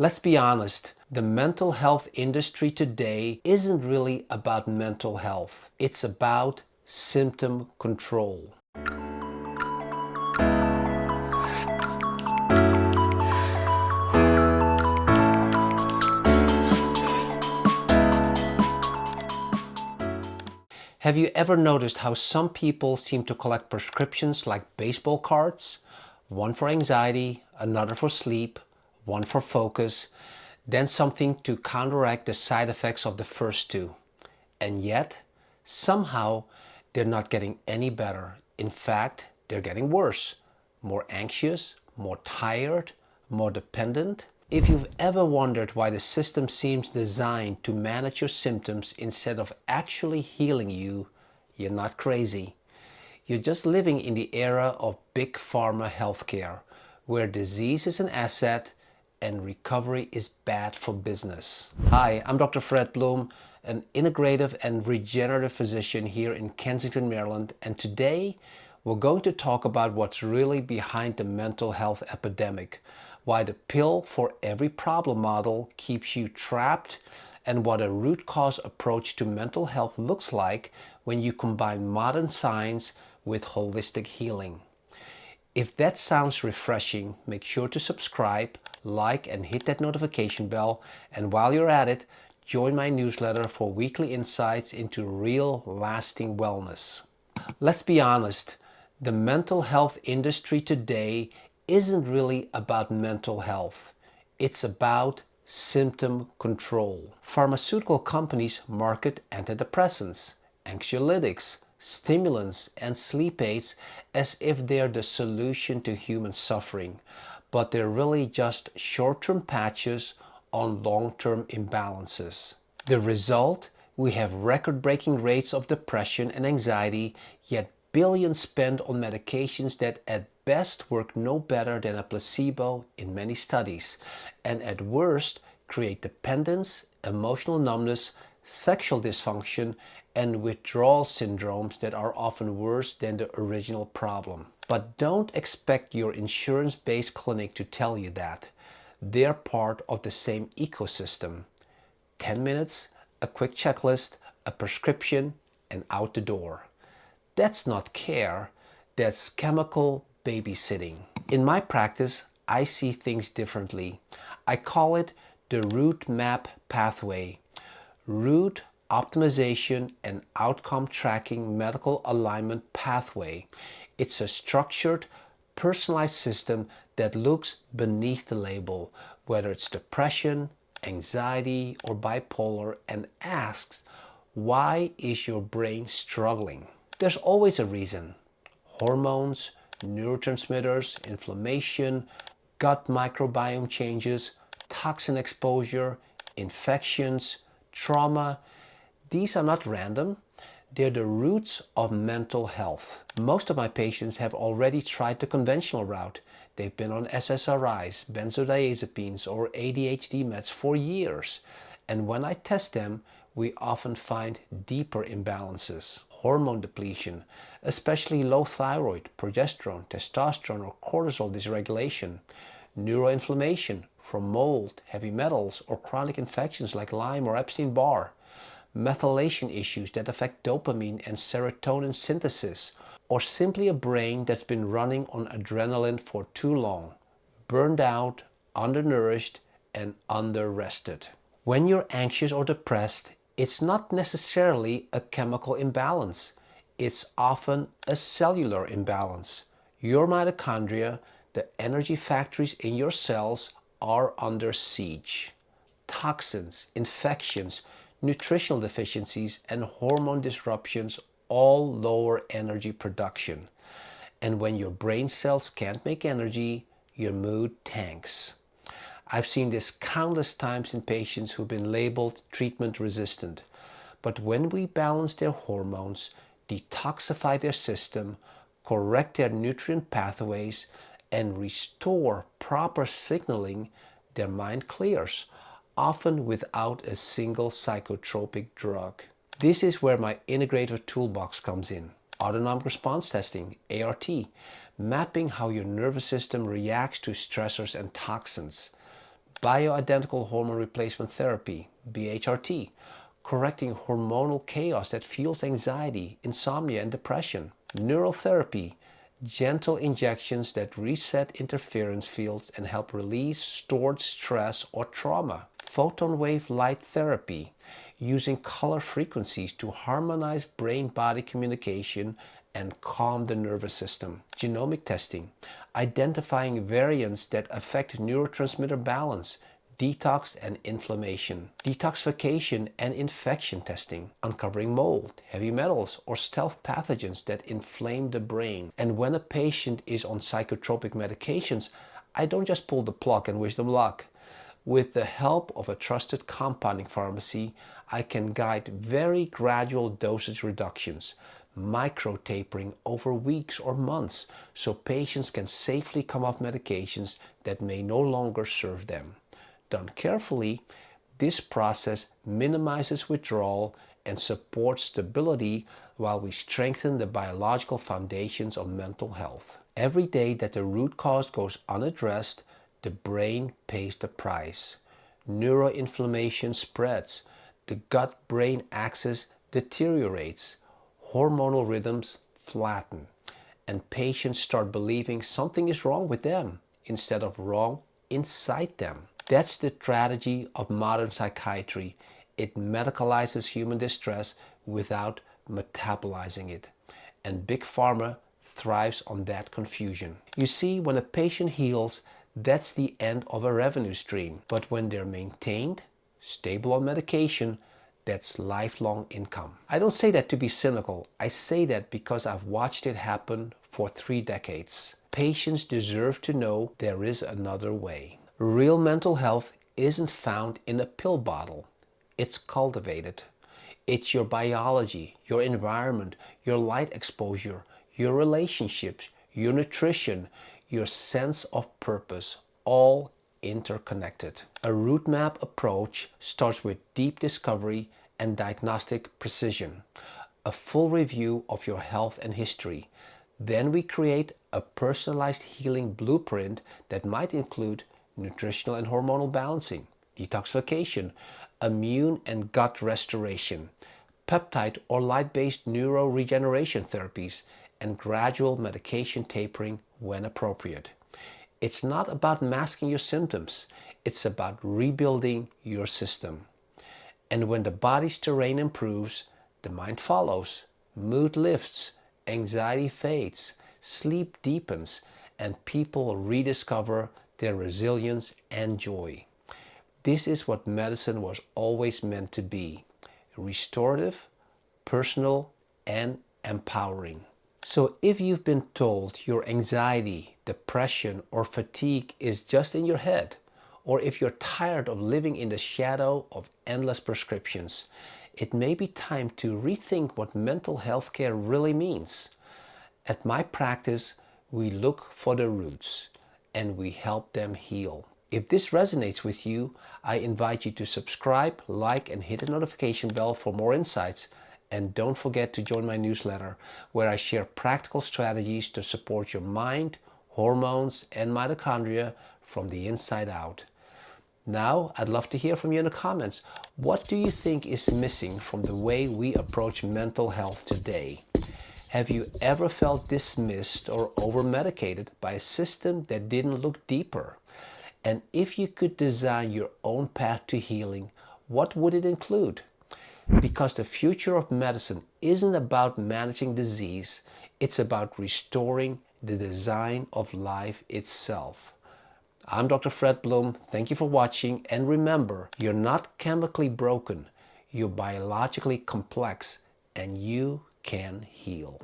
Let's be honest, the mental health industry today isn't really about mental health. It's about symptom control. Have you ever noticed how some people seem to collect prescriptions like baseball cards? One for anxiety, another for sleep, one for focus, then something to counteract the side effects of the first two. And yet, somehow, they're not getting any better. In fact, they're getting worse. More anxious, more tired, more dependent. If you've ever wondered why the system seems designed to manage your symptoms instead of actually healing you, you're not crazy. You're just living in the era of Big Pharma healthcare, where disease is an asset and recovery is bad for business. Hi, I'm Dr. Fred Bloem, an integrative and regenerative physician here in Kensington, Maryland, and today we're going to talk about what's really behind the mental health epidemic, why the pill for every problem model keeps you trapped, and what a root cause approach to mental health looks like when you combine modern science with holistic healing. If that sounds refreshing, make sure to subscribe, like, and hit that notification bell. And while you're at it, join my newsletter for weekly insights into real, lasting wellness. Let's be honest, the mental health industry today isn't really about mental health. It's about symptom control. Pharmaceutical companies market antidepressants, anxiolytics, stimulants, and sleep aids as if they're the solution to human suffering, but they're really just short-term patches on long-term imbalances. The result? We have record-breaking rates of depression and anxiety, yet billions spent on medications that at best work no better than a placebo in many studies, and at worst create dependence, emotional numbness, sexual dysfunction, and withdrawal syndromes that are often worse than the original problem. But don't expect your insurance-based clinic to tell you that. They're part of the same ecosystem. 10 minutes, a quick checklist, a prescription, and out the door. That's not care, that's chemical babysitting. In my practice, I see things differently. I call it the ROOTMAP pathway. Root Optimization and Outcome Tracking Medical Alignment Pathway. It's a structured, personalized system that looks beneath the label, whether it's depression, anxiety, or bipolar, and asks, why is your brain struggling? There's always a reason. Hormones, neurotransmitters, inflammation, gut microbiome changes, toxin exposure, infections, trauma. These are not random. They're the roots of mental health. Most of my patients have already tried the conventional route. They've been on SSRIs, benzodiazepines, or ADHD meds for years. And when I test them, we often find deeper imbalances. Hormone depletion, especially low thyroid, progesterone, testosterone, or cortisol dysregulation. Neuroinflammation from mold, heavy metals, or chronic infections like Lyme or Epstein-Barr. Methylation issues that affect dopamine and serotonin synthesis, or simply a brain that's been running on adrenaline for too long, burned out, undernourished, and underrested. When you're anxious or depressed, it's not necessarily a chemical imbalance. It's often a cellular imbalance. Your mitochondria, the energy factories in your cells, are under siege. Toxins, infections, nutritional deficiencies, and hormone disruptions all lower energy production. And when your brain cells can't make energy, your mood tanks. I've seen this countless times in patients who've been labeled treatment resistant. But when we balance their hormones, detoxify their system, correct their nutrient pathways, and restore proper signaling, their mind clears, often without a single psychotropic drug. This is where my integrative toolbox comes in. Autonomic response testing, ART, mapping how your nervous system reacts to stressors and toxins. Bioidentical hormone replacement therapy, BHRT, correcting hormonal chaos that fuels anxiety, insomnia, and depression. Neurotherapy, gentle injections that reset interference fields and help release stored stress or trauma. Photon wave light therapy, using color frequencies to harmonize brain-body communication and calm the nervous system. Genomic testing, identifying variants that affect neurotransmitter balance, detox and inflammation. Detoxification and infection testing, uncovering mold, heavy metals, or stealth pathogens that inflame the brain. And when a patient is on psychotropic medications, I don't just pull the plug and wish them luck. With the help of a trusted compounding pharmacy, I can guide very gradual dosage reductions, micro-tapering over weeks or months, so patients can safely come off medications that may no longer serve them. Done carefully, this process minimizes withdrawal and supports stability while we strengthen the biological foundations of mental health. Every day that the root cause goes unaddressed, the brain pays the price. Neuroinflammation spreads, the gut-brain axis deteriorates, hormonal rhythms flatten, and patients start believing something is wrong with them instead of wrong inside them. That's the tragedy of modern psychiatry. It medicalizes human distress without metabolizing it. And Big Pharma thrives on that confusion. You see, when a patient heals, that's the end of a revenue stream. But when they're maintained, stable on medication, that's lifelong income. I don't say that to be cynical. I say that because I've watched it happen for 3 decades. Patients deserve to know there is another way. Real mental health isn't found in a pill bottle. It's cultivated. It's your biology, your environment, your light exposure, your relationships, your nutrition, your sense of purpose, all interconnected. A ROOTMAP approach starts with deep discovery and diagnostic precision, a full review of your health and history. Then we create a personalized healing blueprint that might include nutritional and hormonal balancing, detoxification, immune and gut restoration, peptide or light-based neuroregeneration therapies, and gradual medication tapering when appropriate. It's not about masking your symptoms. It's about rebuilding your system. And when the body's terrain improves, the mind follows, mood lifts, anxiety fades, sleep deepens, and people rediscover their resilience and joy. This is what medicine was always meant to be: restorative, personal, and empowering. So if you've been told your anxiety, depression, or fatigue is just in your head, or if you're tired of living in the shadow of endless prescriptions, it may be time to rethink what mental health care really means. At my practice, we look for the roots and we help them heal. If this resonates with you, I invite you to subscribe, like, and hit the notification bell for more insights. And don't forget to join my newsletter, where I share practical strategies to support your mind, hormones, and mitochondria from the inside out. Now, I'd love to hear from you in the comments. What do you think is missing from the way we approach mental health today? Have you ever felt dismissed or over-medicated by a system that didn't look deeper? And if you could design your own path to healing, what would it include? Because the future of medicine isn't about managing disease, it's about restoring the design of life itself. I'm Dr. Fred Bloem. Thank you for watching, and remember, you're not chemically broken, you're biologically complex, and you can heal.